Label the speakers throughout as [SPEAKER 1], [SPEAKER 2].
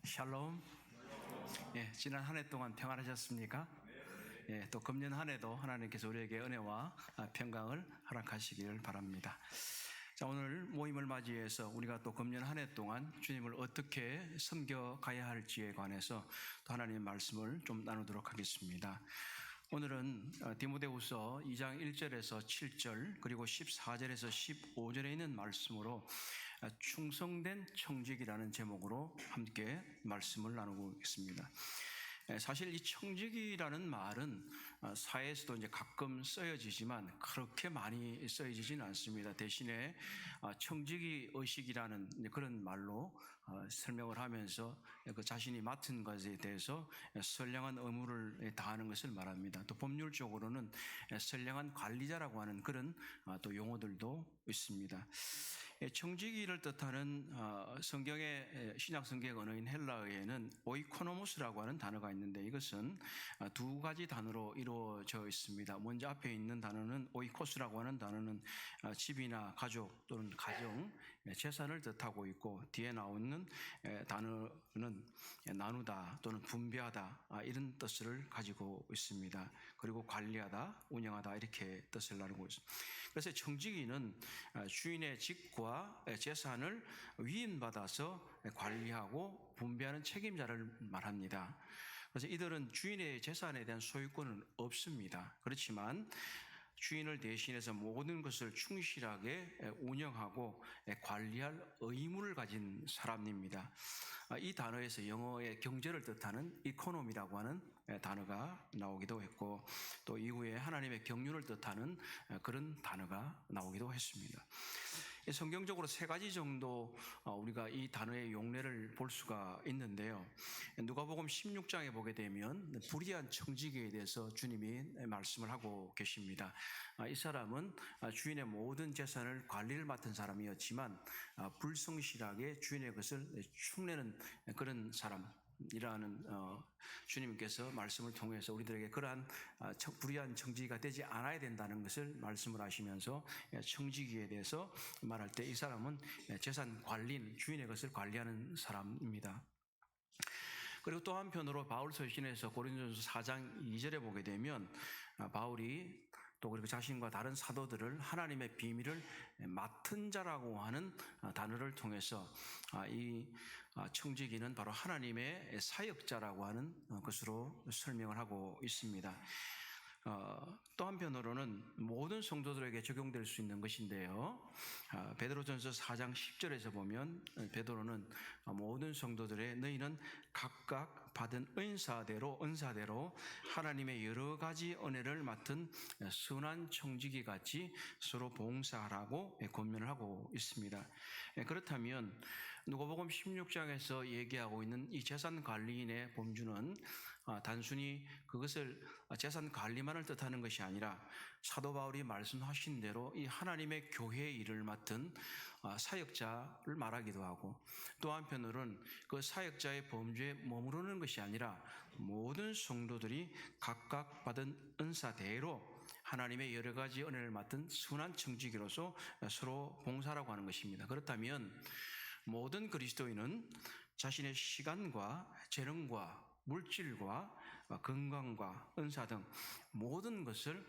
[SPEAKER 1] 샬롬. 지난 한 해 동안 평안하셨습니까? 또 금년 한 해도 하나님께서 우리에게 은혜와 평강을 허락하시기를 바랍니다. 자, 오늘 모임을 맞이해서 우리가 또 금년 한 해 동안 주님을 어떻게 섬겨가야 할지에 관해서 또 하나님의 말씀을 좀 나누도록 하겠습니다. 오늘은 디모데후서 2장 1절에서 7절 그리고 14절에서 15절에 있는 말씀으로 충성된 청직이라는 제목으로 함께 말씀을 나누고 있습니다. 사실 이 청직이라는 말은 사회에서도 이제 가끔 쓰여지지만 그렇게 많이 쓰여지지는 않습니다. 대신에 청직이 의식이라는 그런 말로 설명을 하면서 그 자신이 맡은 것에 대해서 선량한 의무를 다하는 것을 말합니다. 또 법률적으로는 선량한 관리자라고 하는 그런 또 용어들도 있습니다. 청지기를 뜻하는 성경의 신약 성경 언어인 헬라어에는 오이코노모스라고 하는 단어가 있는데 이것은 두 가지 단어로 이루어져 있습니다. 먼저 앞에 있는 단어는 오이코스라고 하는 단어는 집이나 가족 또는 가정, 재산을 뜻하고 있고 뒤에 나오는 단어는 나누다 또는 분배하다 이런 뜻을 가지고 있습니다. 그리고 관리하다, 운영하다 이렇게 뜻을 나누고 있습니다. 그래서 청지기는 주인의 직과 재산을 위임받아서 관리하고 분배하는 책임자를 말합니다. 그래서 이들은 주인의 재산에 대한 소유권은 없습니다. 그렇지만 주인을 대신해서 모든 것을 충실하게 운영하고 관리할 의무를 가진 사람입니다. 이 단어에서 영어의 경제를 뜻하는 이코노미라고 하는 단어가 나오기도 했고 또 이후에 하나님의 경륜을 뜻하는 그런 단어가 나오기도 했습니다. 성경적으로 세 가지 정도 우리가 이 단어의 용례를 볼 수가 있는데요. 누가복음 16장에 보게 되면 불의한 청지기에 대해서 주님이 말씀을 하고 계십니다. 이 사람은 주인의 모든 재산을 관리를 맡은 사람이었지만 불성실하게 주인의 것을 축내는 그런 사람이라는 주님께서 말씀을 통해서 우리들에게 그러한 불의한 청지기가 되지 않아야 된다는 것을 말씀을 하시면서 청지기에 대해서 말할 때 이 사람은 재산 관리인 주인의 것을 관리하는 사람입니다. 그리고 또 한편으로 바울 서신에서 고린도전서 4장 2절에 보게 되면 바울이 또 그리고 자신과 다른 사도들을 하나님의 비밀을 맡은 자라고 하는 단어를 통해서 이 청지기는 바로 하나님의 사역자라고 하는 것으로 설명을 하고 있습니다. 또 한편으로는 모든 성도들에게 적용될 수 있는 것인데요. 베드로전서 4장 10절에서 보면 베드로는 모든 성도들의 너희는 각각 받은 은사대로 하나님의 여러 가지 은혜를 맡은 선한 청지기 같이 서로 봉사하라고 권면을 하고 있습니다. 그렇다면 누가복음 16장에서 얘기하고 있는 이 재산 관리인의 범주는 단순히 그것을 재산 관리만을 뜻하는 것이 아니라 사도 바울이 말씀하신 대로 이 하나님의 교회의 일을 맡은 사역자를 말하기도 하고 또 한편으로는 그 사역자의 범주에 머무르는 것이 아니라 모든 성도들이 각각 받은 은사대로 하나님의 여러 가지 은혜를 맡은 순한 청지기로서 서로 봉사라고 하는 것입니다. 그렇다면 모든 그리스도인은 자신의 시간과 재능과 물질과 건강과 은사 등 모든 것을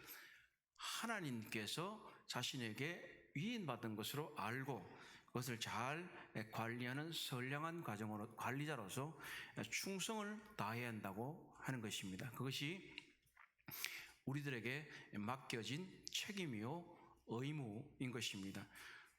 [SPEAKER 1] 하나님께서 자신에게 위임받은 것으로 알고 그것을 잘 관리하는 선량한 관리자로서 충성을 다해야 한다고 하는 것입니다. 그것이 우리들에게 맡겨진 책임이요 의무인 것입니다.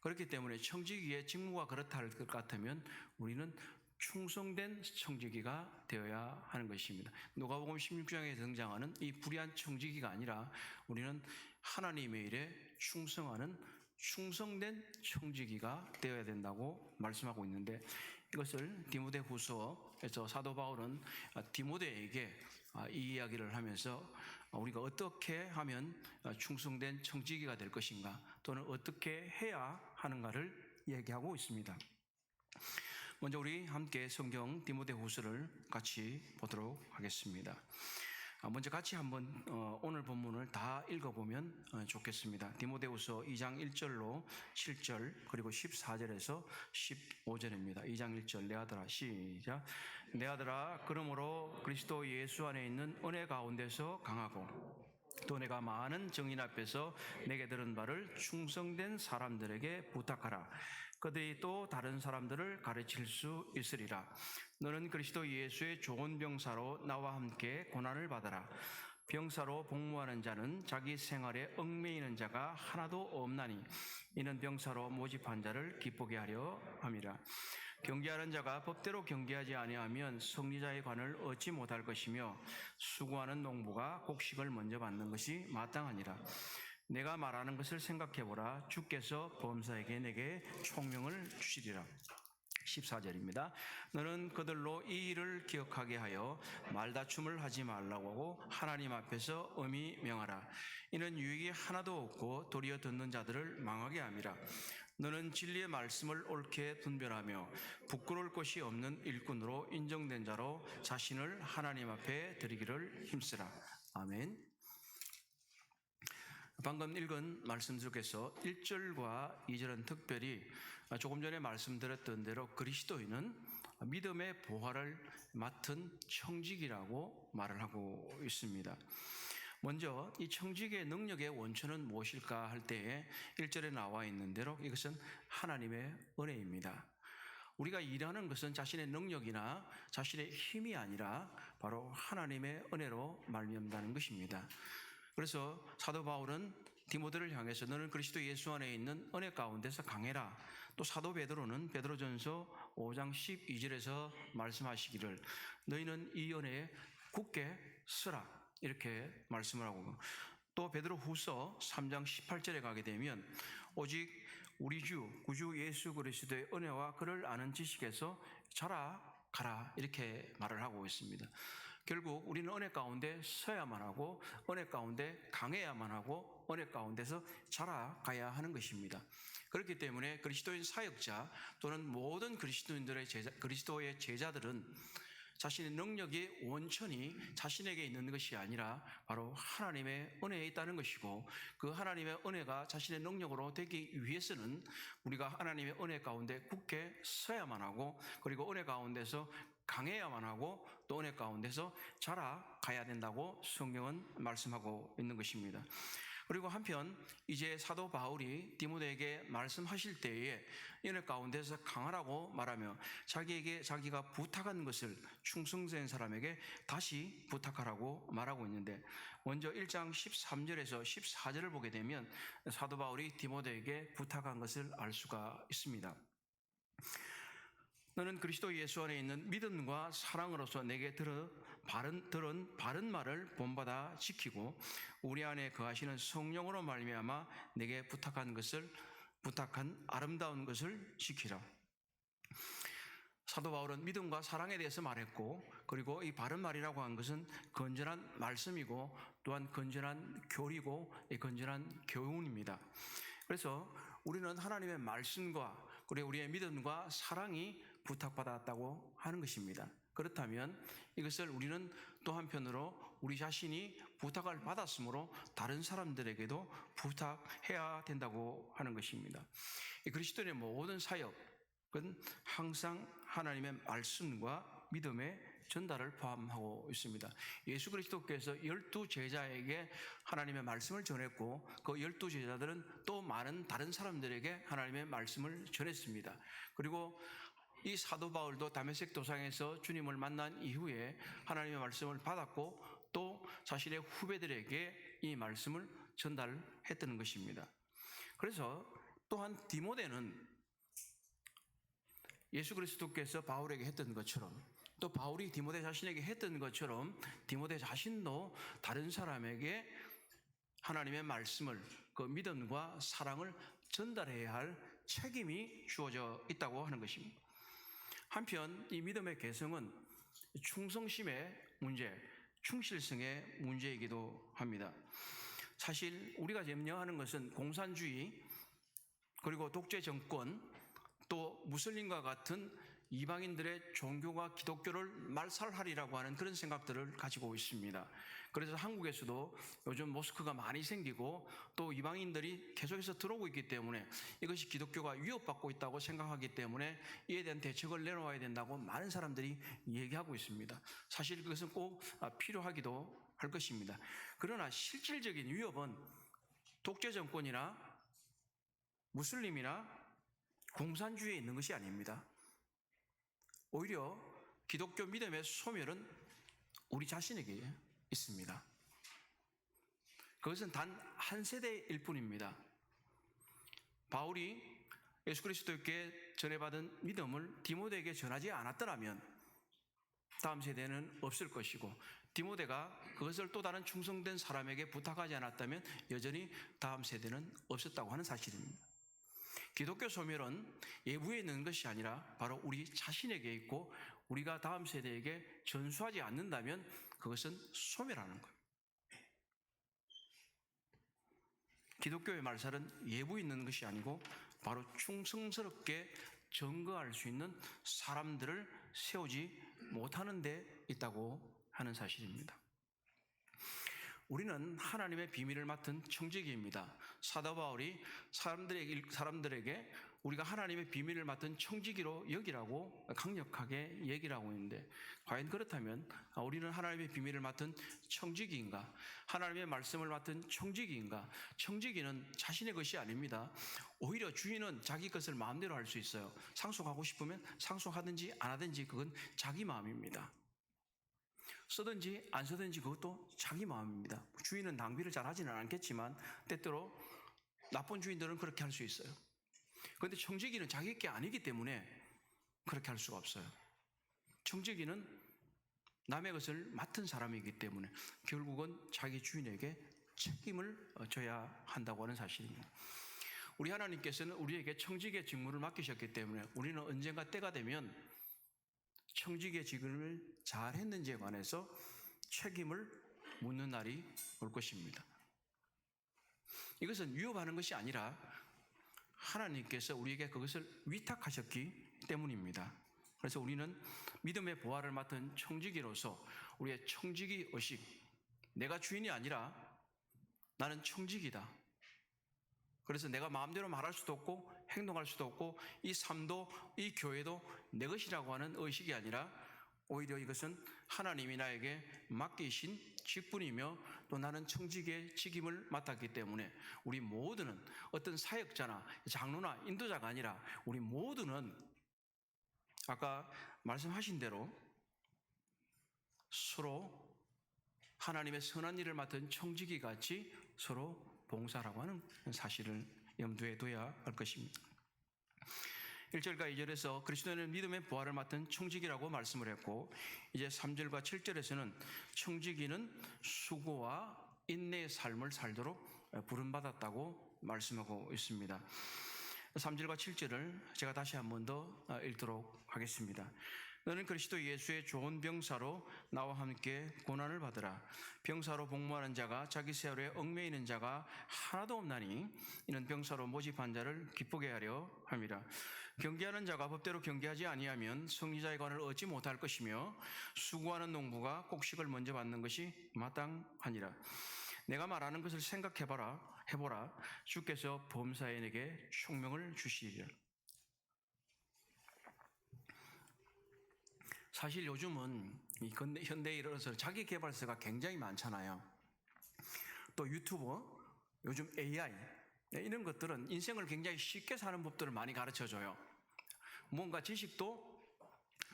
[SPEAKER 1] 그렇기 때문에 청지기의 직무가 그렇다 할 것 같으면 우리는 충성된 청지기가 되어야 하는 것입니다. 누가복음 16장에 등장하는 이 불의한 청지기가 아니라 우리는 하나님의 일에 충성하는 충성된 청지기가 되어야 된다고 말씀하고 있는데 이것을 디모데후서에서 사도 바울은 디모데에게 이 이야기를 하면서 우리가 어떻게 하면 충성된 청지기가 될 것인가 또는 어떻게 해야 하는가를 얘기하고 있습니다. 먼저 우리 함께 성경 디모데후서를 같이 보도록 하겠습니다. 먼저 같이 한번 오늘 본문을 다 읽어보면 좋겠습니다. 디모데후서 2장 1절로 7절 그리고 14절에서 15절입니다. 2장 1절 내 아들아 시작. 내 아들아 그러므로 그리스도 예수 안에 있는 은혜 가운데서 강하고 또 내가 많은 증인 앞에서 내게 들은 바를 충성된 사람들에게 부탁하라. 그들이 또 다른 사람들을 가르칠 수 있으리라. 너는 그리스도 예수의 좋은 병사로 나와 함께 고난을 받아라. 병사로 복무하는 자는 자기 생활에 얽매이는 자가 하나도 없나니 이는 병사로 모집한 자를 기쁘게 하려 함이라. 경계하는 자가 법대로 경계하지 아니하면 승리자의 관을 얻지 못할 것이며 수고하는 농부가 곡식을 먼저 받는 것이 마땅하니라. 내가 말하는 것을 생각해보라. 주께서 범사에게 내게 총명을 주시리라. 14절입니다. 너는 그들로 이 일을 기억하게 하여 말다툼을 하지 말라고 하고 하나님 앞에서 엄히 명하라. 이는 유익이 하나도 없고 도리어 듣는 자들을 망하게 함이라. 너는 진리의 말씀을 옳게 분별하며 부끄러울 것이 없는 일꾼으로 인정된 자로 자신을 하나님 앞에 드리기를 힘쓰라. 아멘. 방금 읽은 말씀 속에서 1절과 2절은 특별히 조금 전에 말씀드렸던 대로 그리스도인은 믿음의 보화를 맡은 청직이라고 말을 하고 있습니다. 먼저 이 청직의 능력의 원천은 무엇일까 할 때에 1절에 나와 있는 대로 이것은 하나님의 은혜입니다. 우리가 일하는 것은 자신의 능력이나 자신의 힘이 아니라 바로 하나님의 은혜로 말미암다는 것입니다. 그래서 사도 바울은 디모데를 향해서 너는 그리스도 예수 안에 있는 은혜 가운데서 강해라. 또 사도 베드로는 베드로전서 5장 12절에서 말씀하시기를 너희는 이 은혜에 굳게 서라 이렇게 말씀을 하고, 또 베드로후서 3장 18절에 가게 되면 오직 우리 주 구주 예수 그리스도의 은혜와 그를 아는 지식에서 자라가라 이렇게 말을 하고 있습니다. 결국 우리는 은혜 가운데 서야만 하고 은혜 가운데 강해야만 하고 은혜 가운데서 자라가야 하는 것입니다. 그렇기 때문에 그리스도인 사역자 또는 모든 그리스도의 제자들은 자신의 능력의 원천이 자신에게 있는 것이 아니라 바로 하나님의 은혜에 있다는 것이고, 그 하나님의 은혜가 자신의 능력으로 되기 위해서는 우리가 하나님의 은혜 가운데 굳게 서야만 하고, 그리고 은혜 가운데서 강해야만 하고, 또 은혜 가운데서 자라가야 된다고 성경은 말씀하고 있는 것입니다. 그리고 한편 이제 사도 바울이 디모데에게 말씀하실 때에 은혜 가운데서 강하라고 말하며 자기가 부탁한 것을 충성된 사람에게 다시 부탁하라고 말하고 있는데, 먼저 1장 13절에서 14절을 보게 되면 사도 바울이 디모데에게 부탁한 것을 알 수가 있습니다. 너는 그리스도 예수 안에 있는 믿음과 사랑으로서 내게 들은 바른 말을 본받아 지키고 우리 안에 거하시는 성령으로 말미암아 내게 부탁한 아름다운 것을 지키라. 사도 바울은 믿음과 사랑에 대해서 말했고, 그리고 이 바른 말이라고 한 것은 건전한 말씀이고 또한 건전한 교리고 건전한 교훈입니다. 그래서 우리는 하나님의 말씀과 그리고 우리의 믿음과 사랑이 부탁받았다고 하는 것입니다. 그렇다면 이것을 우리는 또 한편으로 우리 자신이 부탁을 받았으므로 다른 사람들에게도 부탁해야 된다고 하는 것입니다. 그리스도인의 모든 사역은 항상 하나님의 말씀과 믿음의 전달을 포함하고 있습니다. 예수 그리스도께서 12제자에게 하나님의 말씀을 전했고 그 12제자들은 또 많은 다른 사람들에게 하나님의 말씀을 전했습니다. 그리고 이 사도 바울도 다메섹 도상에서 주님을 만난 이후에 하나님의 말씀을 받았고 또 자신의 후배들에게 이 말씀을 전달했던 것입니다. 그래서 또한 디모데는 예수 그리스도께서 바울에게 했던 것처럼, 또 바울이 디모데 자신에게 했던 것처럼 디모데 자신도 다른 사람에게 하나님의 말씀을, 그 믿음과 사랑을 전달해야 할 책임이 주어져 있다고 하는 것입니다. 한편 이 믿음의 개성은 충성심의 문제, 충실성의 문제이기도 합니다. 사실 우리가 염려하는 것은 공산주의, 그리고 독재 정권, 또 무슬림과 같은 이방인들의 종교가 기독교를 말살하리라고 하는 그런 생각들을 가지고 있습니다. 그래서 한국에서도 요즘 모스크가 많이 생기고 또 이방인들이 계속해서 들어오고 있기 때문에 이것이 기독교가 위협받고 있다고 생각하기 때문에 이에 대한 대책을 내놓아야 된다고 많은 사람들이 얘기하고 있습니다. 사실 그것은 꼭 필요하기도 할 것입니다. 그러나 실질적인 위협은 독재 정권이나 무슬림이나 공산주의에 있는 것이 아닙니다. 오히려 기독교 믿음의 소멸은 우리 자신에게 있습니다. 그것은 단 한 세대일 뿐입니다. 바울이 예수 그리스도께 전해받은 믿음을 디모데에게 전하지 않았더라면 다음 세대는 없을 것이고, 디모데가 그것을 또 다른 충성된 사람에게 부탁하지 않았다면 여전히 다음 세대는 없었다고 하는 사실입니다. 기독교 소멸은 외부에 있는 것이 아니라 바로 우리 자신에게 있고, 우리가 다음 세대에게 전수하지 않는다면 그것은 소멸하는 거예요. 기독교의 말살은 외부에 있는 것이 아니고 바로 충성스럽게 증거할 수 있는 사람들을 세우지 못하는 데 있다고 하는 사실입니다. 우리는 하나님의 비밀을 맡은 청지기입니다. 사도 바울이 사람들에게 우리가 하나님의 비밀을 맡은 청지기로 여기라고 강력하게 얘기를 하고 있는데, 과연 그렇다면 우리는 하나님의 비밀을 맡은 청지기인가? 하나님의 말씀을 맡은 청지기인가? 청지기는 자신의 것이 아닙니다. 오히려 주인은 자기 것을 마음대로 할 수 있어요. 상속하고 싶으면 상속하든지 안 하든지 그건 자기 마음입니다. 쓰든지 안 쓰든지 그것도 자기 마음입니다. 주인은 낭비를 잘 하지는 않겠지만 때때로 나쁜 주인들은 그렇게 할 수 있어요. 그런데 청지기는 자기 게 아니기 때문에 그렇게 할 수가 없어요. 청지기는 남의 것을 맡은 사람이기 때문에 결국은 자기 주인에게 책임을 져야 한다고 하는 사실입니다. 우리 하나님께서는 우리에게 청지기의 직무를 맡기셨기 때문에 우리는 언젠가 때가 되면 청지기의 직무를 잘 했는지에 관해서 책임을 묻는 날이 올 것입니다. 이것은 위협하는 것이 아니라 하나님께서 우리에게 그것을 위탁하셨기 때문입니다. 그래서 우리는 믿음의 보화를 맡은 청지기로서 우리의 청지기 의식, 내가 주인이 아니라 나는 청지기다. 그래서 내가 마음대로 말할 수도 없고 행동할 수도 없고 이 삶도 이 교회도 내 것이라고 하는 의식이 아니라 오히려 이것은 하나님이 나에게 맡기신 직분이며 또 나는 청지기의 직임을 맡았기 때문에 우리 모두는 어떤 사역자나 장로나 인도자가 아니라 우리 모두는 아까 말씀하신 대로 서로 하나님의 선한 일을 맡은 청지기 같이 서로 봉사라고 하는 사실을 염두에 둬야 할 것입니다. 1절과 2절에서 그리스도는 믿음의 보화를 맡은 청지기라고 말씀을 했고, 이제 3절과 7절에서는 청지기는 수고와 인내의 삶을 살도록 부름받았다고 말씀하고 있습니다. 3절과 7절을 제가 다시 한 번 더 읽도록 하겠습니다. 너는 그리스도 예수의 좋은 병사로 나와 함께 고난을 받으라. 병사로 복무하는 자가 자기 세월에 얽매이는 자가 하나도 없나니 이는 병사로 모집한 자를 기쁘게 하려 함이라. 경계하는 자가 법대로 경계하지 아니하면 승리자의 관을 얻지 못할 것이며 수고하는 농부가 곡식을 먼저 받는 것이 마땅하니라. 내가 말하는 것을 해보라. 주께서 범사에게 총명을 주시리라. 사실 요즘은 이 현대에 이르러서 자기 개발서가 굉장히 많잖아요. 또 유튜브, 요즘 AI 이런 것들은 인생을 굉장히 쉽게 사는 법들을 많이 가르쳐줘요. 뭔가 지식도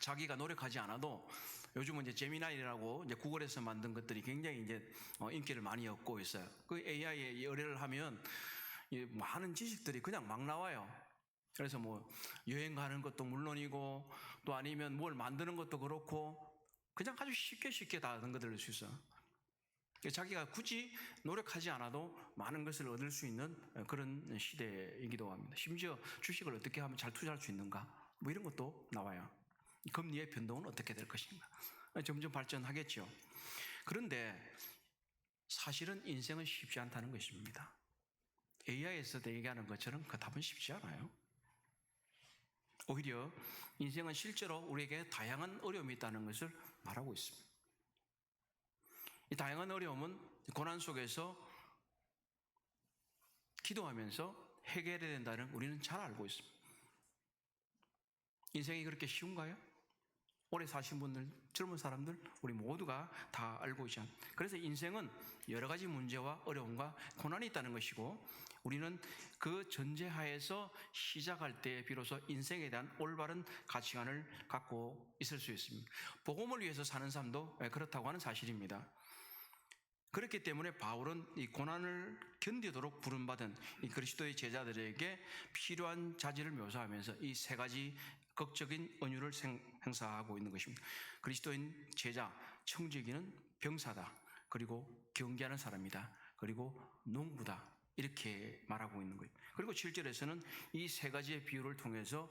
[SPEAKER 1] 자기가 노력하지 않아도 요즘은 이제 제미나이라고 이제 구글에서 만든 것들이 굉장히 이제 인기를 많이 얻고 있어요. 그 AI에 의뢰를 하면 많은 지식들이 그냥 막 나와요. 그래서 뭐 여행 가는 것도 물론이고 또 아니면 뭘 만드는 것도 그렇고 그냥 아주 쉽게 다 얻을 수 있어요. 자기가 굳이 노력하지 않아도 많은 것을 얻을 수 있는 그런 시대이기도 합니다. 심지어 주식을 어떻게 하면 잘 투자할 수 있는가 뭐 이런 것도 나와요. 금리의 변동은 어떻게 될 것인가 점점 발전하겠죠. 그런데 사실은 인생은 쉽지 않다는 것입니다. AI에서 얘기하는 것처럼 그 답은 쉽지 않아요. 오히려 인생은 실제로 우리에게 다양한 어려움이 있다는 것을 말하고 있습니다. 이 다양한 어려움은 고난 속에서 기도하면서 해결해야 된다는 우리는 잘 알고 있습니다. 인생이 그렇게 쉬운가요? 오래 사신 분들, 젊은 사람들, 우리 모두가 다 알고 있지 않습니까? 그래서 인생은 여러 가지 문제와 어려움과 고난이 있다는 것이고, 우리는 그 전제하에서 시작할 때 비로소 인생에 대한 올바른 가치관을 갖고 있을 수 있습니다. 복음을 위해서 사는 삶도 그렇다고 하는 사실입니다. 그렇기 때문에 바울은 이 고난을 견디도록 부름받은 이 그리스도의 제자들에게 필요한 자질을 묘사하면서 이 세 가지 극적인 은유를 행사하고 있는 것입니다. 그리스도인 제자, 청지기는 병사다. 그리고 경계하는 사람이다. 그리고 농부다. 이렇게 말하고 있는 거예요. 그리고 7절에서는 이 세 가지의 비유를 통해서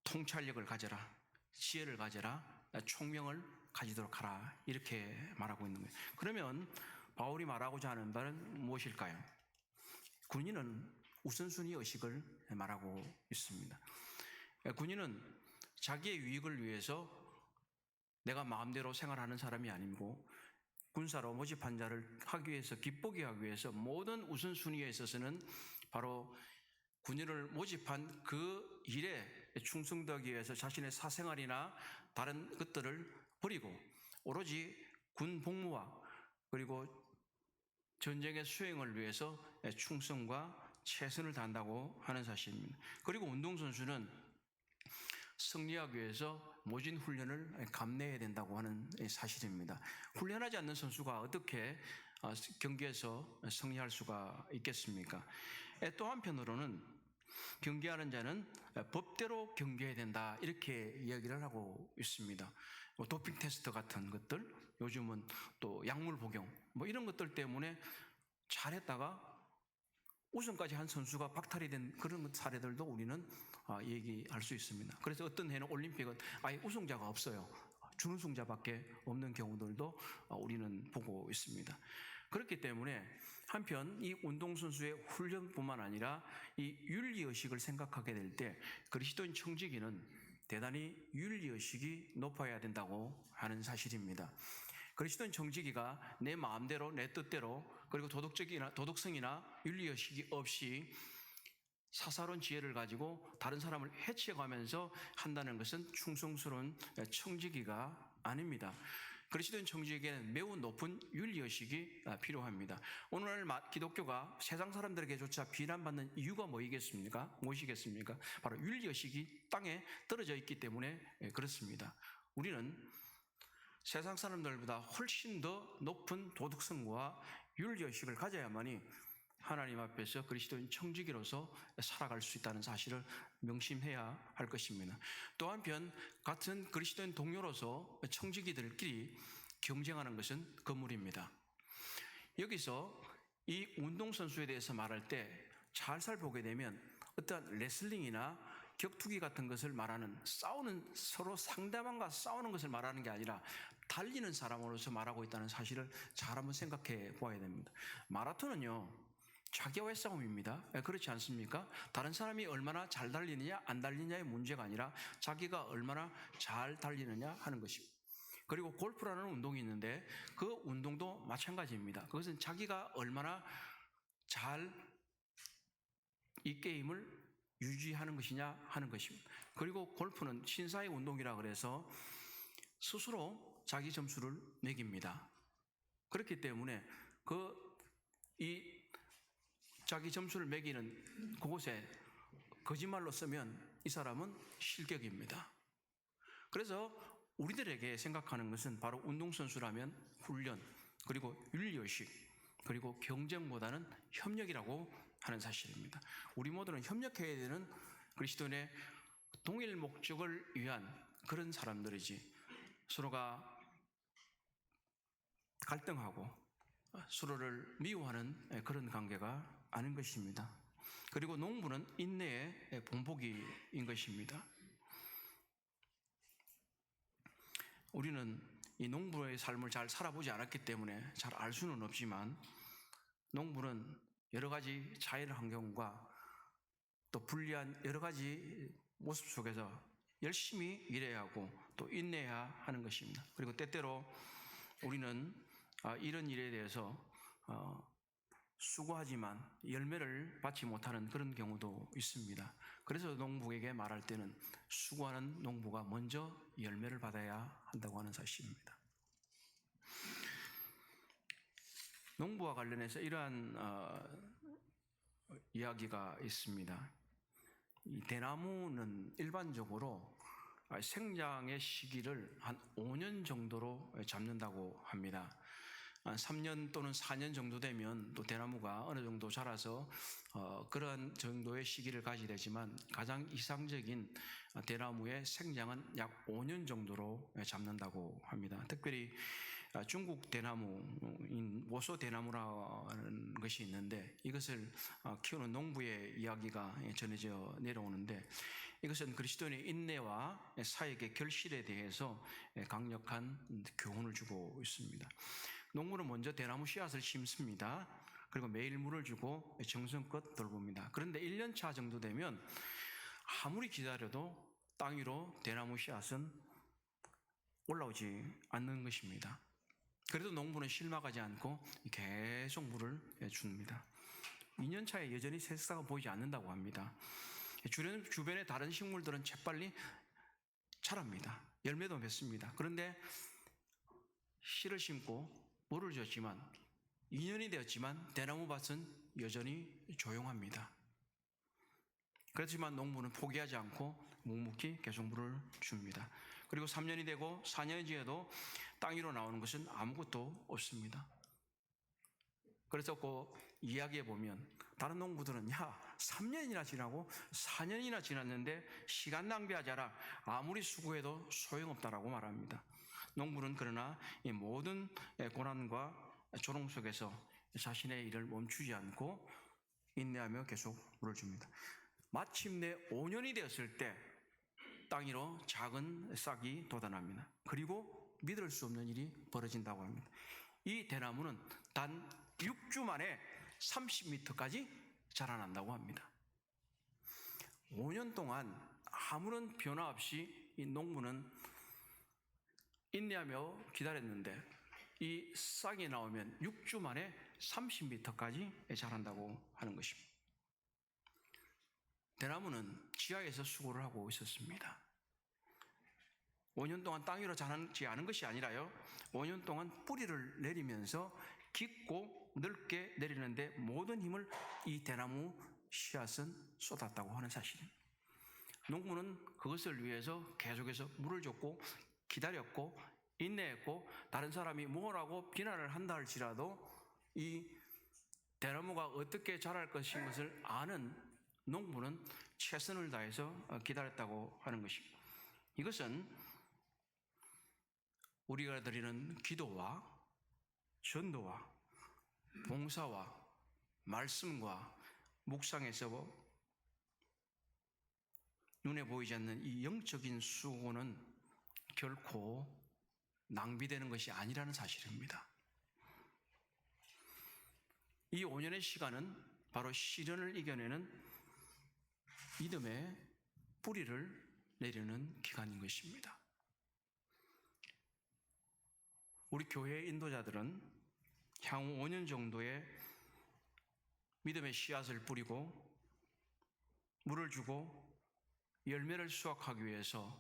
[SPEAKER 1] 통찰력을 가져라, 지혜를 가져라, 총명을 가지도록 하라, 이렇게 말하고 있는 거예요. 그러면 바울이 말하고자 하는 바는 무엇일까요? 군인은 우선순위 의식을 말하고 있습니다. 군인은 자기의 유익을 위해서 내가 마음대로 생활하는 사람이 아니고, 군사로 모집한 자를 하기 위해서, 기쁘게 하기 위해서 모든 우선순위에 있어서는 바로 군인을 모집한 그 일에 충성되기 위해서 자신의 사생활이나 다른 것들을 버리고 오로지 군 복무와 그리고 전쟁의 수행을 위해서 충성과 최선을 다한다고 하는 사실입니다. 그리고 운동선수는 승리하기 위해서 모진 훈련을 감내해야 된다고 하는 사실입니다. 훈련하지 않는 선수가 어떻게 경기에서 승리할 수가 있겠습니까? 또 한편으로는 경기하는 자는 법대로 경기해야 된다, 이렇게 이야기를 하고 있습니다. 도핑 테스트 같은 것들, 요즘은 또 약물 복용, 이런 것들 때문에 잘했다가 우승까지 한 선수가 박탈이 된 그런 사례들도 우리는 얘기할 수 있습니다. 그래서 어떤 해는 올림픽은 아예 우승자가 없어요. 준우승자밖에 없는 경우들도 우리는 보고 있습니다. 그렇기 때문에 한편 이 운동선수의 훈련뿐만 아니라 이 윤리의식을 생각하게 될 때 그리스도인 청지기는 대단히 윤리의식이 높아야 된다고 하는 사실입니다. 그리스도인 청지기가 내 마음대로, 내 뜻대로, 그리고 도덕성이나 윤리의식이 없이 사사로운 지혜를 가지고 다른 사람을 해치어가면서 한다는 것은 충성스러운 청지기가 아닙니다. 그리스도인 청지기에는 매우 높은 윤리의식이 필요합니다. 오늘날 기독교가 세상 사람들에게조차 비난받는 이유가 무엇이겠습니까? 바로 윤리의식이 땅에 떨어져 있기 때문에 그렇습니다. 우리는 세상 사람들보다 훨씬 더 높은 도덕성과 윤리의식을 가져야만이 하나님 앞에서 그리스도인 청지기로서 살아갈 수 있다는 사실을 명심해야 할 것입니다. 또 한편 같은 그리스도인 동료로서 청지기들끼리 경쟁하는 것은 건물입니다. 여기서 이 운동선수에 대해서 말할 때 잘 살펴보게 되면 어떠한 레슬링이나 격투기 같은 것을 말하는, 서로 상대방과 싸우는 것을 말하는 게 아니라 달리는 사람으로서 말하고 있다는 사실을 잘 한번 생각해 보아야 됩니다. 마라톤은요, 자기와의 싸움입니다. 그렇지 않습니까? 다른 사람이 얼마나 잘 달리느냐 안 달리느냐의 문제가 아니라 자기가 얼마나 잘 달리느냐 하는 것입니다. 그리고 골프라는 운동이 있는데 그 운동도 마찬가지입니다. 그것은 자기가 얼마나 잘 이 게임을 유지하는 것이냐 하는 것입니다. 그리고 골프는 신사의 운동이라 그래서 스스로 자기 점수를 매깁니다. 그렇기 때문에 자기 점수를 매기는 그곳에 거짓말로 쓰면 이 사람은 실격입니다. 그래서 우리들에게 생각하는 것은 바로 운동선수라면 훈련, 그리고 윤리의식, 그리고 경쟁보다는 협력이라고 하는 사실입니다. 우리 모두는 협력해야 되는 그리스도인의 동일 목적을 위한 그런 사람들이지, 서로가 갈등하고 서로를 미워하는 그런 관계가 아닌 것입니다. 그리고 농부는 인내의 본보기인 것입니다. 우리는 이 농부의 삶을 잘 살아보지 않았기 때문에 잘 알 수는 없지만, 농부는 여러 가지 자연 환경과 또 불리한 여러 가지 모습 속에서 열심히 일해야 하고 또 인내해야 하는 것입니다. 그리고 때때로 우리는 이런 일에 대해서 수고하지만 열매를 받지 못하는 그런 경우도 있습니다. 그래서 농부에게 말할 때는 수고하는 농부가 먼저 열매를 받아야 한다고 하는 사실입니다. 농부와 관련해서 이러한 이야기가 있습니다. 이 대나무는 일반적으로 생장의 시기를 한 5년 정도로 잡는다고 합니다. 3년 또는 4년 정도 되면 또 대나무가 어느 정도 자라서 그런 정도의 시기를 가지게 되지만 가장 이상적인 대나무의 생장은 약 5년 정도로 잡는다고 합니다. 특별히 중국 대나무인 모소 대나무라는 것이 있는데 이것을 키우는 농부의 이야기가 전해져 내려오는데 이것은 그리스도인의 인내와 사역의 결실에 대해서 강력한 교훈을 주고 있습니다. 농부는 먼저 대나무 씨앗을 심습니다. 그리고 매일 물을 주고 정성껏 돌봅니다. 그런데 1년차 정도 되면 아무리 기다려도 땅 위로 대나무 씨앗은 올라오지 않는 것입니다. 그래도 농부는 실망하지 않고 계속 물을 줍니다. 2년차에 여전히 새싹은 보이지 않는다고 합니다. 주변의 다른 식물들은 재빨리 자랍니다. 열매도 맺습니다. 그런데 씨를 심고 물을 줬지만 2년이 되었지만 대나무 밭은 여전히 조용합니다. 그렇지만 농부는 포기하지 않고 묵묵히 계속 물을 줍니다. 그리고 3년이 되고 4년이 지나도 땅 위로 나오는 것은 아무것도 없습니다. 그래서 그 이야기에 보면 다른 농부들은 3년이나 지나고 4년이나 지났는데 시간 낭비하자라 아무리 수고해도 소용없다라고 말합니다. 농부는 그러나 이 모든 고난과 조롱 속에서 자신의 일을 멈추지 않고 인내하며 계속 물을 줍니다. 마침내 5년이 되었을 때 땅 위로 작은 싹이 돋아납니다. 그리고 믿을 수 없는 일이 벌어진다고 합니다. 이 대나무는 단 6주 만에 30m까지 자라난다고 합니다. 5년 동안 아무런 변화 없이 이 농부는 인내하며 기다렸는데 이 싹이 나오면 6주 만에 30m까지 자란다고 하는 것입니다. 대나무는 지하에서 수고를 하고 있었습니다. 5년 동안 땅 위로 자라지 않은 것이 아니라요, 5년 동안 뿌리를 내리면서 깊고 넓게 내리는데 모든 힘을 이 대나무 씨앗은 쏟았다고 하는 사실입니다. 농부는 그것을 위해서 계속해서 물을 줬고 기다렸고 인내했고 다른 사람이 뭐라고 비난을 한다 할지라도 이 대나무가 어떻게 자랄 것인 것을 아는 농부는 최선을 다해서 기다렸다고 하는 것입니다. 이것은 우리가 드리는 기도와 전도와 봉사와 말씀과 묵상에서 눈에 보이지 않는 이 영적인 수고는 결코 낭비되는 것이 아니라는 사실입니다. 이 5년의 시간은 바로 시련을 이겨내는 믿음의 뿌리를 내리는 기간인 것입니다. 우리 교회의 인도자들은 향후 5년 정도의 믿음의 씨앗을 뿌리고 물을 주고 열매를 수확하기 위해서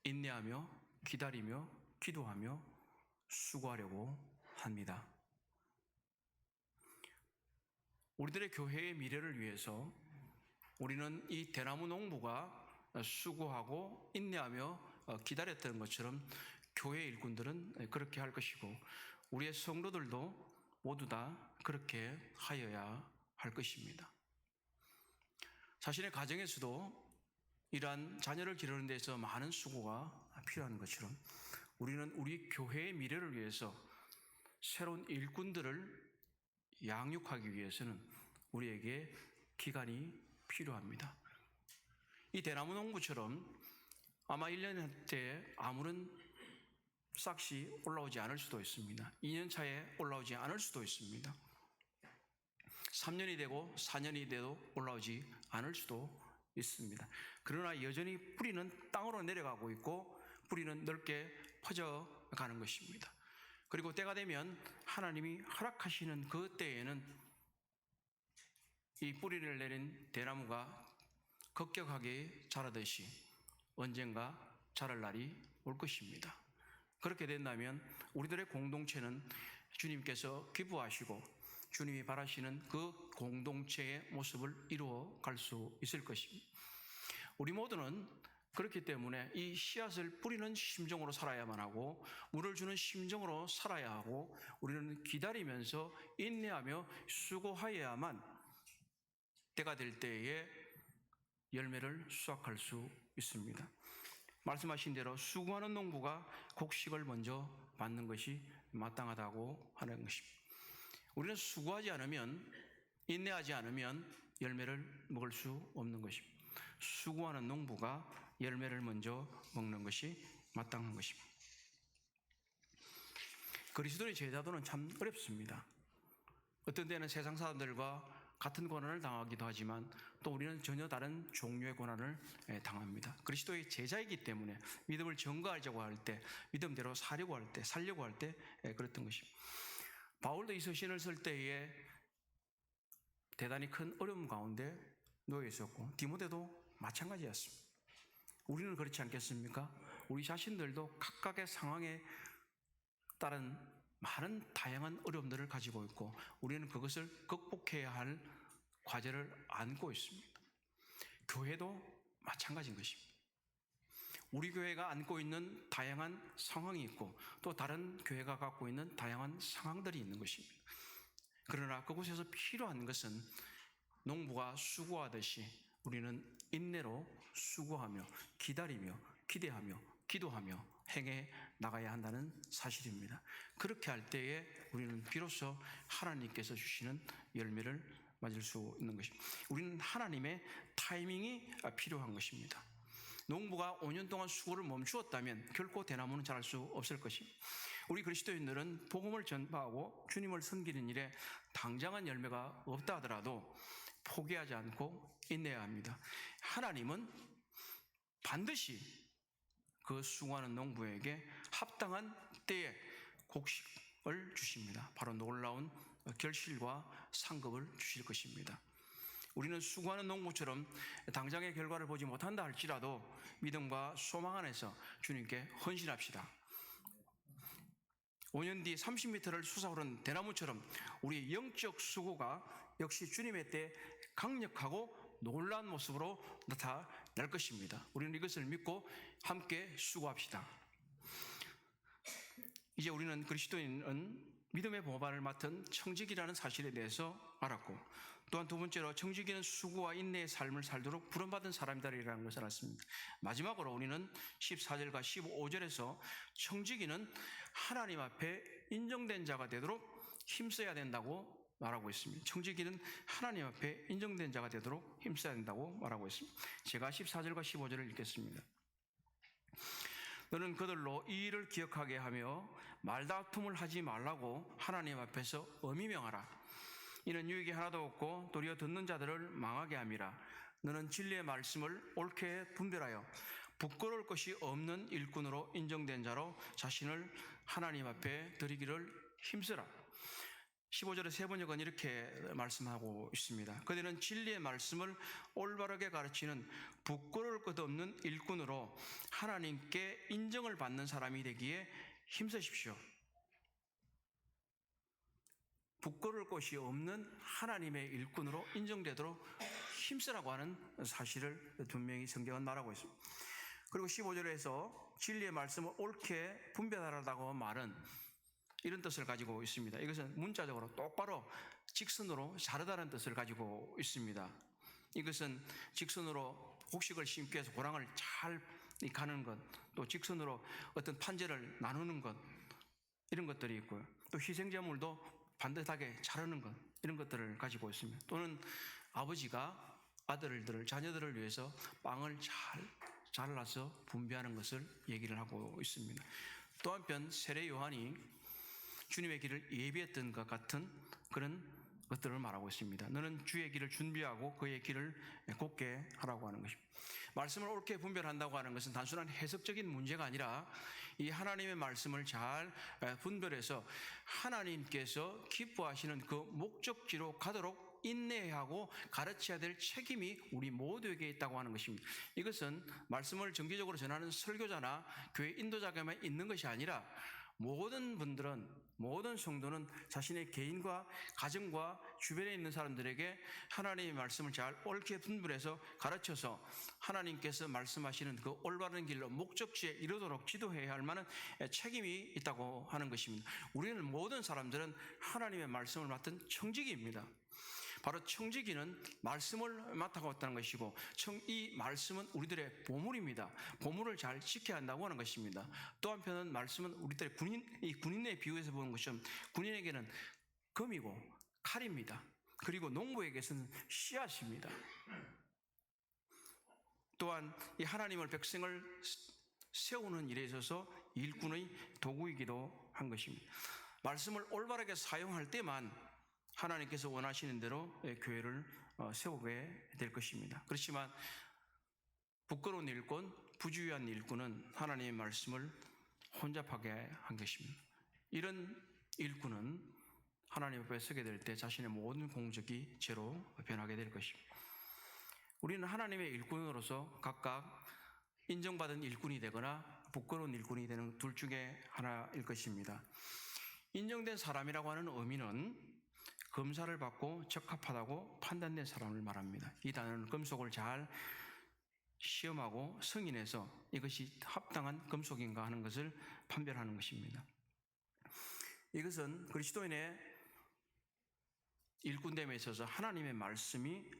[SPEAKER 1] 인내하며 기다리며 기도하며 수고하려고 합니다. 우리들의 교회의 미래를 위해서 우리는 이 대나무 농부가 수고하고 인내하며 기다렸던 것처럼 교회 일꾼들은 그렇게 할 것이고 우리의 성도들도 모두 다 그렇게 하여야 할 것입니다. 자신의 가정에서도 이러한 자녀를 기르는 데서 많은 수고가 필요한 것처럼 우리는 우리 교회의 미래를 위해서 새로운 일꾼들을 양육하기 위해서는 우리에게 기간이 필요합니다. 이 대나무 농부처럼 아마 1년 때 아무런 싹이 올라오지 않을 수도 있습니다. 2년 차에 올라오지 않을 수도 있습니다. 3년이 되고 4년이 돼도 올라오지 않을 수도 있습니다. 그러나 여전히 뿌리는 땅으로 내려가고 있고 뿌리는 넓게 퍼져가는 것입니다. 그리고 때가 되면 하나님이 허락하시는 그 때에는 이 뿌리를 내린 대나무가 급격하게 자라듯이 언젠가 자랄 날이 올 것입니다. 그렇게 된다면 우리들의 공동체는 주님께서 기뻐하시고 주님이 바라시는 그 공동체의 모습을 이루어 갈 수 있을 것입니다. 우리 모두는 그렇기 때문에 이 씨앗을 뿌리는 심정으로 살아야만 하고 물을 주는 심정으로 살아야 하고 우리는 기다리면서 인내하며 수고하여야만 때가 될 때에 열매를 수확할 수 있습니다. 말씀하신 대로 수고하는 농부가 곡식을 먼저 받는 것이 마땅하다고 하는 것입니다. 우리는 수고하지 않으면, 인내하지 않으면 열매를 먹을 수 없는 것입니다. 수고하는 농부가 열매를 먼저 먹는 것이 마땅한 것입니다. 그리스도의 제자도는 참 어렵습니다. 어떤 때는 세상 사람들과 같은 고난을 당하기도 하지만 또 우리는 전혀 다른 종류의 고난을 당합니다. 그리스도의 제자이기 때문에 믿음을 증거하려고 할 때, 믿음대로 살려고 할 때 그랬던 것입니다. 바울도 이 서신을 쓸 때에 대단히 큰 어려움 가운데 놓여 있었고 디모데도 마찬가지였습니다. 우리는 그렇지 않겠습니까? 우리 자신들도 각각의 상황에 따른 많은 다양한 어려움들을 가지고 있고 우리는 그것을 극복해야 할 과제를 안고 있습니다. 교회도 마찬가지인 것입니다. 우리 교회가 안고 있는 다양한 상황이 있고 또 다른 교회가 갖고 있는 다양한 상황들이 있는 것입니다. 그러나 그곳에서 필요한 것은 농부가 수고하듯이 우리는 인내로 수고하며 기다리며 기대하며 기도하며 행해 나가야 한다는 사실입니다. 그렇게 할 때에 우리는 비로소 하나님께서 주시는 열매를 맞을 수 있는 것입니다. 우리는 하나님의 타이밍이 필요한 것입니다. 농부가 5년 동안 수고를 멈추었다면 결코 대나무는 자랄 수 없을 것입니다. 우리 그리스도인들은 복음을 전파하고 주님을 섬기는 일에 당장한 열매가 없다 하더라도 포기하지 않고 인내해야 합니다. 하나님은 반드시 그 수고하는 농부에게 합당한 때에 곡식을 주십니다. 바로 놀라운 결실과 상급을 주실 것입니다. 우리는 수고하는 농부처럼 당장의 결과를 보지 못한다 할지라도 믿음과 소망 안에서 주님께 헌신합시다. 5년 뒤 30m를 솟아오른 대나무처럼 우리의 영적 수고가 역시 주님의 때 강력하고 놀라운 모습으로 나타날 것입니다. 우리는 이것을 믿고 함께 수고합시다. 이제 우리는 그리스도인은 믿음의 보반을 맡은 청지기라는 사실에 대해서 알았고 또한 두 번째로 청지기는 수고와 인내의 삶을 살도록 부름받은 사람들이라는 것을 알았습니다. 마지막으로 우리는 14절과 15절에서 청지기는 하나님 앞에 인정된 자가 되도록 힘써야 된다고 말하고 있습니다. 청지기는 하나님 앞에 인정된 자가 되도록 힘써야 된다고 말하고 있습니다. 제가 14절과 15절을 읽겠습니다. 너는 그들로 이 일을 기억하게 하며 말다툼을 하지 말라고 하나님 앞에서 엄히 명하라. 이는 유익이 하나도 없고 도리어 듣는 자들을 망하게 함이라. 너는 진리의 말씀을 옳게 분별하여 부끄러울 것이 없는 일꾼으로 인정된 자로 자신을 하나님 앞에 드리기를 힘쓰라. 15절의 세 번역은 이렇게 말씀하고 있습니다. 그들은 진리의 말씀을 올바르게 가르치는 부끄러울 것 없는 일꾼으로 하나님께 인정을 받는 사람이 되기에 힘쓰십시오. 부끄러울 것이 없는 하나님의 일꾼으로 인정되도록 힘쓰라고 하는 사실을 분명히 성경은 말하고 있습니다. 그리고 15절에서 진리의 말씀을 옳게 분별하라고 말은 이런 뜻을 가지고 있습니다. 이것은 문자적으로 똑바로 직선으로 자르다는 뜻을 가지고 있습니다. 이것은 직선으로 곡식을 심기 위해서 고랑을 잘 가는 것, 또 직선으로 어떤 판재를 나누는 것, 이런 것들이 있고요. 또 희생제물도 반듯하게 자르는 것, 이런 것들을 가지고 있습니다. 또는 아버지가 아들들, 자녀들을 위해서 빵을 잘 잘라서 분배하는 것을 얘기를 하고 있습니다. 또 한편 세례 요한이 주님의 길을 예비했던 것 같은 그런 것들을 말하고 있습니다. 너는 주의 길을 준비하고 그의 길을 곧게 하라고 하는 것입니다. 말씀을 옳게 분별한다고 하는 것은 단순한 해석적인 문제가 아니라 이 하나님의 말씀을 잘 분별해서 하나님께서 기뻐하시는 그 목적지로 가도록 인내하고 가르쳐야 될 책임이 우리 모두에게 있다고 하는 것입니다. 이것은 말씀을 정기적으로 전하는 설교자나 교회 인도자에게만 있는 것이 아니라 모든 분들은, 모든 성도는 자신의 개인과 가정과 주변에 있는 사람들에게 하나님의 말씀을 잘 옳게 분별해서 가르쳐서 하나님께서 말씀하시는 그 올바른 길로 목적지에 이르도록 지도해야 할 만한 책임이 있다고 하는 것입니다. 우리는 모든 사람들은 하나님의 말씀을 맡은 청지기입니다. 바로 청지기는 말씀을 맡아고 있다는 것이고, 이 말씀은 우리들의 보물입니다. 보물을 잘 지켜야 한다고 하는 것입니다. 또 한편은 말씀은 우리들의 군인에 비유해서 보는 것처럼 군인에게는 검이고 칼입니다. 그리고 농부에게서는 씨앗입니다. 또한 이 하나님을 백성을 세우는 일에 있어서 일꾼의 도구이기도 한 것입니다. 말씀을 올바르게 사용할 때만 하나님께서 원하시는 대로 교회를 세우게 될 것입니다. 그렇지만 부끄러운 일꾼, 부주의한 일꾼은 하나님의 말씀을 혼잡하게 한 것입니다. 이런 일꾼은 하나님 앞에 서게 될 때 자신의 모든 공적이 죄로 변하게 될 것입니다. 우리는 하나님의 일꾼으로서 각각 인정받은 일꾼이 되거나 부끄러운 일꾼이 되는 둘 중에 하나일 것입니다. 인정된 사람이라고 하는 의미는 검사를 받고 적합하다고 판단된 사람을 말합니다. 이 단어는 금속을 잘 시험하고 승인해서 이것이 합당한 금속인가 하는 것을 판별하는 것입니다. 이것은 그리스도인의 일꾼됨에 있어서 하나님의 말씀이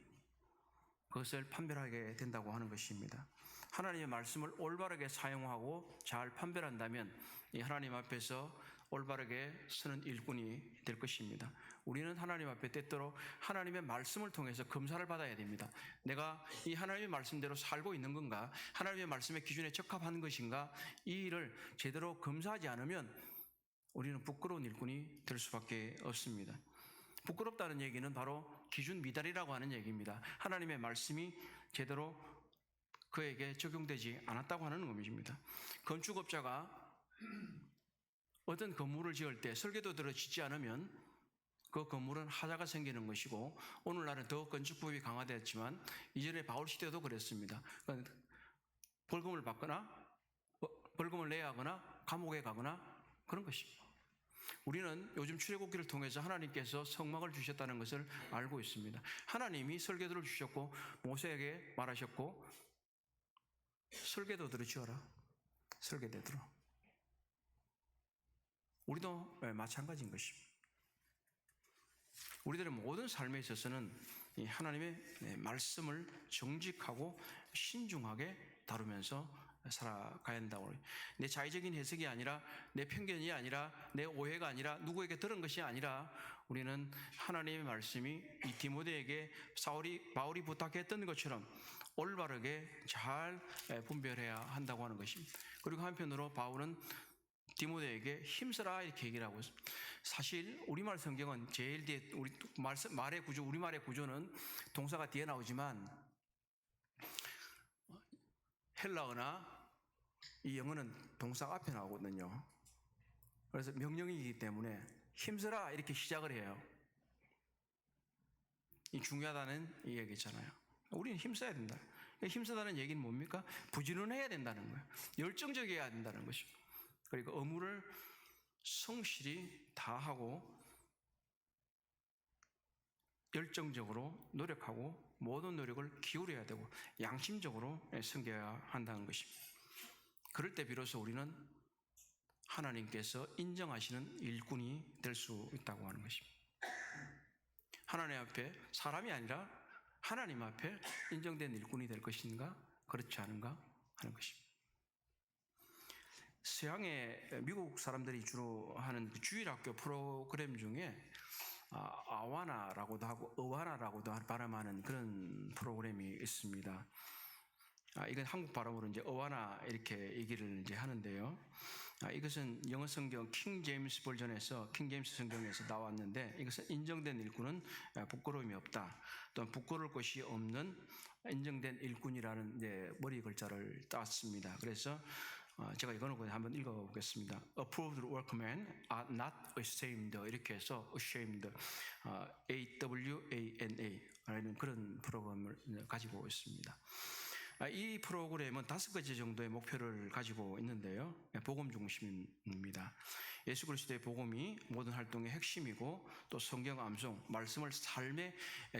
[SPEAKER 1] 그것을 판별하게 된다고 하는 것입니다. 하나님의 말씀을 올바르게 사용하고 잘 판별한다면 이 하나님 앞에서 올바르게 서는 일꾼이 될 것입니다. 우리는 하나님 앞에 때때로 하나님의 말씀을 통해서 검사를 받아야 됩니다. 내가 이 하나님의 말씀대로 살고 있는 건가? 하나님의 말씀의 기준에 적합한 것인가? 이 일을 제대로 검사하지 않으면 우리는 부끄러운 일꾼이 될 수밖에 없습니다. 부끄럽다는 얘기는 바로 기준 미달이라고 하는 얘기입니다. 하나님의 말씀이 제대로 그에게 적용되지 않았다고 하는 의미입니다. 건축업자가 어떤 건물을 지을 때 설계도대로 짓지 않으면 그 건물은 하자가 생기는 것이고, 오늘날은 더 건축법이 강화되었지만 이전에 바울 시대도 그랬습니다. 벌금을 받거나 벌금을 내야 하거나 감옥에 가거나 그런 것입니다. 우리는 요즘 출애굽기를 통해서 하나님께서 성막을 주셨다는 것을 알고 있습니다. 하나님이 설계도를 주셨고 모세에게 말하셨고, 설계도대로 지어라. 설계대로. 우리도 마찬가지인 것입니다. 우리들의 모든 삶에 있어서는 이 하나님의 말씀을 정직하고 신중하게 다루면서 살아가야 한다고. 내 자의적인 해석이 아니라, 내 편견이 아니라, 내 오해가 아니라, 누구에게 들은 것이 아니라, 우리는 하나님의 말씀이 이 디모데에게 바울이 부탁했던 것처럼 올바르게 잘 분별해야 한다고 하는 것입니다. 그리고 한편으로 바울은 디모데에게 힘쓰라 이렇게 얘기를 하고 있습니다. 사실 우리말 성경은 제일 뒤에 우리말의 구조는 동사가 뒤에 나오지만 헬라어나 이 영어는 동사가 앞에 나오거든요. 그래서 명령이기 때문에 힘쓰라 이렇게 시작을 해요. 이 중요하다는 이 얘기잖아요. 우리는 힘써야 된다. 힘쓰다는 얘기는 뭡니까? 부지런해야 된다는 거예요. 열정적이어야 된다는 것입니다. 그리고 의무를 성실히 다하고 열정적으로 노력하고 모든 노력을 기울여야 되고 양심적으로 섬겨야 한다는 것입니다. 그럴 때 비로소 우리는 하나님께서 인정하시는 일꾼이 될 수 있다고 하는 것입니다. 하나님 앞에 사람이 아니라 하나님 앞에 인정된 일꾼이 될 것인가 그렇지 않은가 하는 것입니다. 서양의 미국 사람들이 주로 하는 주일학교 프로그램 중에 아와나라고도 하고 어와나라고도 발음하는 그런 프로그램이 있습니다. 이건 한국 발음으로 이제 어와나 이렇게 얘기를 이제 하는데요. 이것은 영어 성경 킹 제임스 버전에서 킹 제임스 성경에서 나왔는데 이것은 인정된 일꾼은 부끄러움이 없다. 또는 부끄러울 것이 없는 인정된 일꾼이라는 머리 글자를 땄습니다. 그래서 제가 이거는 그냥 한번 읽어보겠습니다. Approved workmen are not ashamed 이렇게 해서 ashamed AWANA 라는 그런 프로그램을 가지고 있습니다. 이 프로그램은 5가지 정도의 목표를 가지고 있는데요. 복음 중심입니다. 예수 그리스도의 복음이 모든 활동의 핵심이고 또 성경 암송, 말씀을 삶에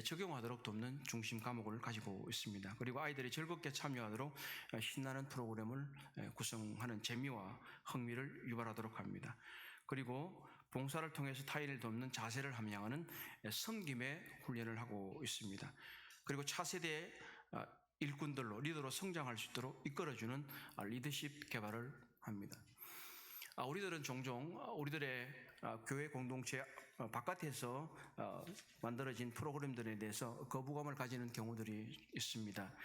[SPEAKER 1] 적용하도록 돕는 중심 과목을 가지고 있습니다. 그리고 아이들이 즐겁게 참여하도록 신나는 프로그램을 구성하는 재미와 흥미를 유발하도록 합니다. 그리고 봉사를 통해서 타인을 돕는 자세를 함양하는 섬김의 훈련을 하고 있습니다. 그리고 차세대 일꾼들로 리더로 성장할 수 있도록 이끌어주는 리더십 개발을 합니다. 우리들은 종종 우리들의 교회 공동체 바깥에서 만들어진 프로그램들에 대해서 거부감을 가지는 경우들이 있습니다.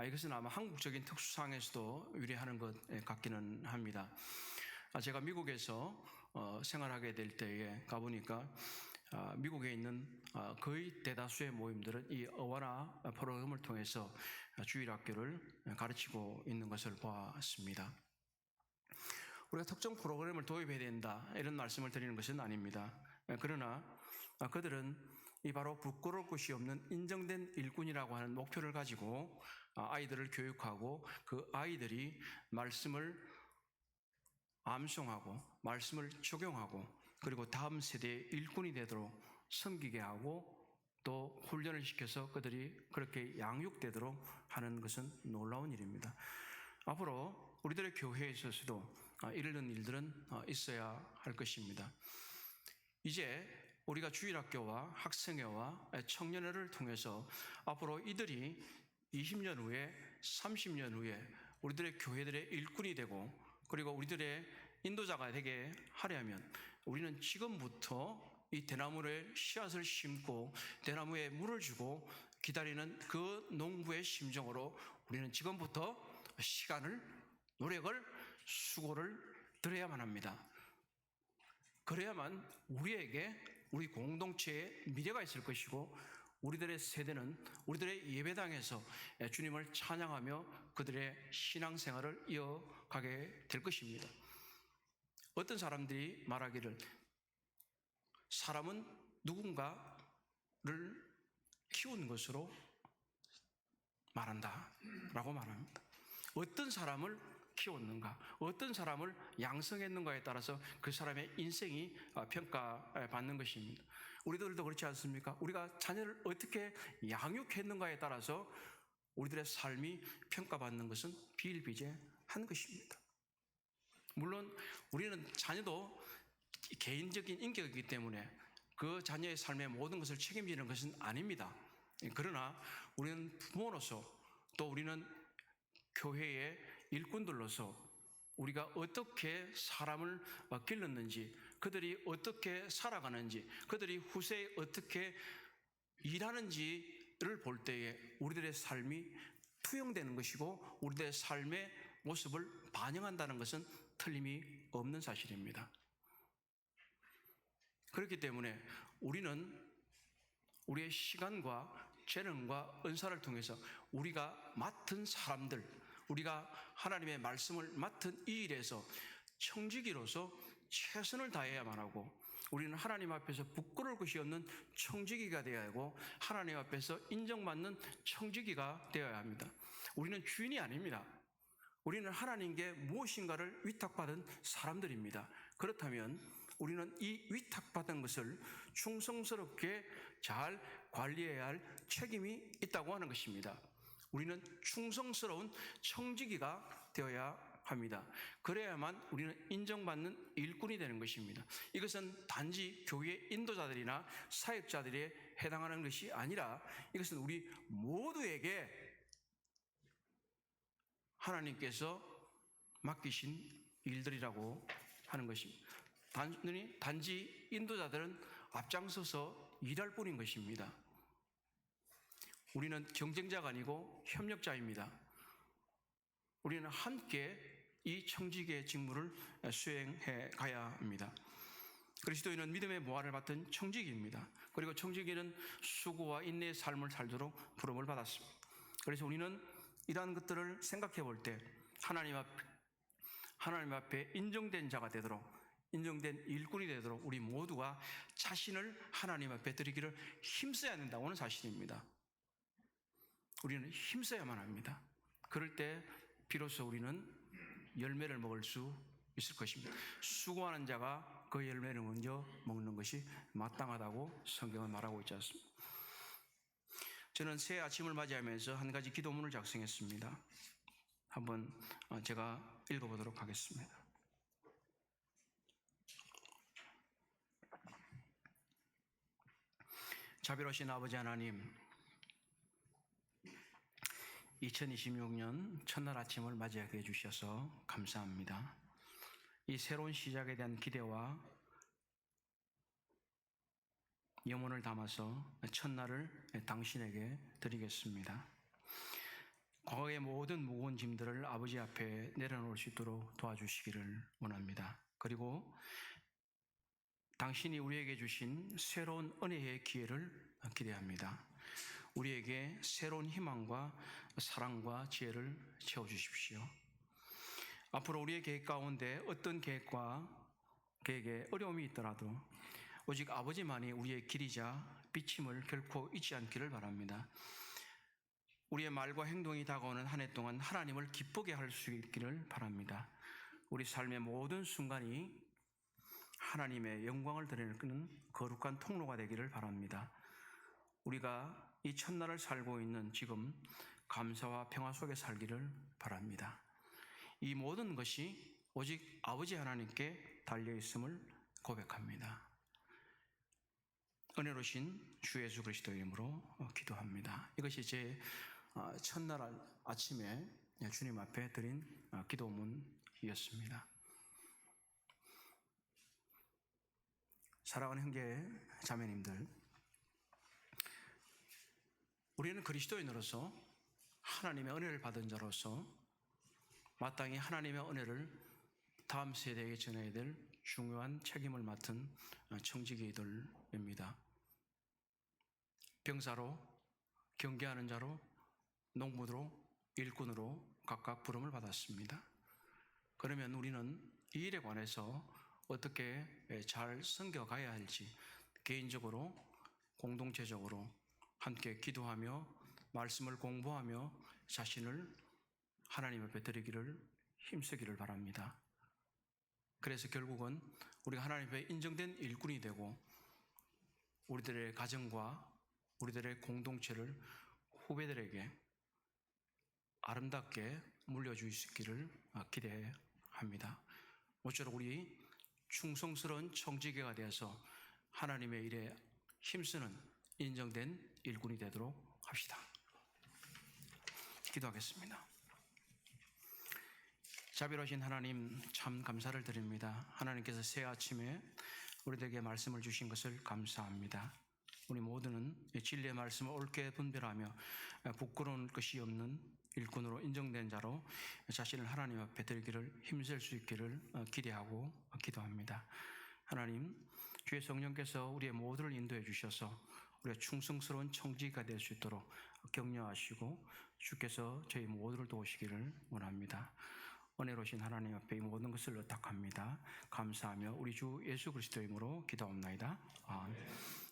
[SPEAKER 1] 이것은 아마 한국적인 특수상에서도 유래하는 것 같기는 합니다. 제가 미국에서 생활하게 될 때에 가보니까 미국에 있는 거의 대다수의 모임들은 이 어와나 프로그램을 통해서 주일학교를 가르치고 있는 것을 보았습니다. 우리가 특정 프로그램을 도입해야 된다 이런 말씀을 드리는 것은 아닙니다. 그러나 그들은 이 바로 부끄러울 것이 없는 인정된 일꾼이라고 하는 목표를 가지고 아이들을 교육하고 그 아이들이 말씀을 암송하고 말씀을 적용하고 그리고 다음 세대의 일꾼이 되도록 섬기게 하고 또 훈련을 시켜서 그들이 그렇게 양육되도록 하는 것은 놀라운 일입니다. 앞으로 우리들의 교회에 있어서도 이런 일들은 있어야 할 것입니다. 이제 우리가 주일학교와 학생회와 청년회를 통해서 앞으로 이들이 20년 후에 30년 후에 우리들의 교회들의 일꾼이 되고 그리고 우리들의 인도자가 되게 하려면 우리는 지금부터 이 대나무에 씨앗을 심고 대나무에 물을 주고 기다리는 그 농부의 심정으로 우리는 지금부터 시간을, 노력을, 수고를 들여야만 합니다. 그래야만 우리에게 우리 공동체에 미래가 있을 것이고 우리들의 세대는 우리들의 예배당에서 주님을 찬양하며 그들의 신앙생활을 이어가게 될 것입니다. 어떤 사람들이 말하기를 사람은 누군가를 키운 것으로 말한다 라고 말합니다. 어떤 사람을 키웠는가, 어떤 사람을 양성했는가에 따라서 그 사람의 인생이 평가받는 것입니다. 우리들도 그렇지 않습니까? 우리가 자녀를 어떻게 양육했는가에 따라서 우리들의 삶이 평가받는 것은 비일비재한 것입니다. 물론 우리는 자녀도 개인적인 인격이기 때문에 그 자녀의 삶의 모든 것을 책임지는 것은 아닙니다. 그러나 우리는 부모로서 또 우리는 교회의 일꾼들로서 우리가 어떻게 사람을 길렀는지, 그들이 어떻게 살아가는지, 그들이 후세에 어떻게 일하는지를 볼 때에 우리들의 삶이 투영되는 것이고 우리들의 삶의 모습을 반영한다는 것은 틀림이 없는 사실입니다. 그렇기 때문에 우리는 우리의 시간과 재능과 은사를 통해서 우리가 맡은 사람들, 우리가 하나님의 말씀을 맡은 이 일에서 청지기로서 최선을 다해야만 하고 우리는 하나님 앞에서 부끄러울 것이 없는 청지기가 되어야 하고 하나님 앞에서 인정받는 청지기가 되어야 합니다. 우리는 주인이 아닙니다. 우리는 하나님께 무엇인가를 위탁받은 사람들입니다. 그렇다면 우리는 이 위탁받은 것을 충성스럽게 잘 관리해야 할 책임이 있다고 하는 것입니다. 우리는 충성스러운 청지기가 되어야 합니다. 그래야만 우리는 인정받는 일꾼이 되는 것입니다. 이것은 단지 교회 인도자들이나 사역자들에 해당하는 것이 아니라 이것은 우리 모두에게 하나님께서 맡기신 일들이라고 하는 것입니다. 단지 인도자들은 앞장서서 일할 뿐인 것입니다. 우리는 경쟁자가 아니고 협력자입니다. 우리는 함께 이 청지기의 직무를 수행해 가야 합니다. 그리스도인은 믿음의 모화를 받은 청지기입니다. 그리고 청지기는 수고와 인내의 삶을 살도록 부름을 받았습니다. 그래서 우리는 이러한 것들을 생각해 볼 때 하나님 앞에 인정된 자가 되도록, 인정된 일꾼이 되도록 우리 모두가 자신을 하나님 앞에 드리기를 힘써야 된다고는 사실입니다. 우리는 힘써야만 합니다. 그럴 때 비로소 우리는 열매를 먹을 수 있을 것입니다. 수고하는 자가 그 열매를 먼저 먹는 것이 마땅하다고 성경은 말하고 있지 않습니까? 저는 새 아침을 맞이하면서 한 가지 기도문을 작성했습니다. 한번 제가 읽어보도록 하겠습니다. 자비로우신 아버지 하나님, 2026년 첫날 아침을 맞이하게 해주셔서 감사합니다. 이 새로운 시작에 대한 기대와 영혼을 담아서 첫날을 당신에게 드리겠습니다. 과거의 모든 무거운 짐들을 아버지 앞에 내려놓을 수 있도록 도와주시기를 원합니다. 그리고 당신이 우리에게 주신 새로운 은혜의 기회를 기대합니다. 우리에게 새로운 희망과 사랑과 지혜를 채워주십시오. 앞으로 우리의 계획 가운데 어떤 계획에 어려움이 있더라도 오직 아버지만이 우리의 길이자 비침을 결코 잊지 않기를 바랍니다. 우리의 말과 행동이 다가오는 한 해 동안 하나님을 기쁘게 할 수 있기를 바랍니다. 우리 삶의 모든 순간이 하나님의 영광을 드러내는 거룩한 통로가 되기를 바랍니다. 우리가 이 첫날을 살고 있는 지금 감사와 평화 속에 살기를 바랍니다. 이 모든 것이 오직 아버지 하나님께 달려있음을 고백합니다. 은혜로우신 주 예수 그리스도의 이름으로 기도합니다. 이것이 제 첫날 아침에 주님 앞에 드린 기도문이었습니다. 사랑하는 형제 자매님들, 우리는 그리스도인으로서 하나님의 은혜를 받은 자로서 마땅히 하나님의 은혜를 다음 세대에게 전해야 될 중요한 책임을 맡은 청지기들입니다. 병사로, 경계하는 자로, 농부로, 일꾼으로 각각 부름을 받았습니다. 그러면 우리는 이 일에 관해서 어떻게 잘 섬겨가야 할지 개인적으로, 공동체적으로 함께 기도하며 말씀을 공부하며 자신을 하나님 앞에 드리기를 힘쓰기를 바랍니다. 그래서 결국은 우리가 하나님 앞에 인정된 일꾼이 되고 우리들의 가정과 우리들의 공동체를 후배들에게 아름답게 물려줄 수 있기를 기대합니다. 모쪼록 우리 충성스러운 청지기가 되어서 하나님의 일에 힘쓰는 인정된 일꾼이 되도록 합시다. 기도하겠습니다. 자비로우신 하나님, 참 감사를 드립니다. 하나님께서 새 아침에 우리들에게 말씀을 주신 것을 감사합니다. 우리 모두는 진리의 말씀을 옳게 분별하며 부끄러운 것이 없는 일꾼으로 인정된 자로 자신을 하나님 앞에 드리기를 힘쓸 수 있기를 기대하고 기도합니다. 하나님, 주의 성령께서 우리의 모두를 인도해 주셔서 우리가 충성스러운 청지기가 될 수 있도록 격려하시고 주께서 저희 모두를 도우시기를 원합니다. 은혜로우신 하나님 앞에 이 모든 것을 의탁합니다. 감사하며 우리 주 예수 그리스도의 이름으로 기도합나이다. 아멘.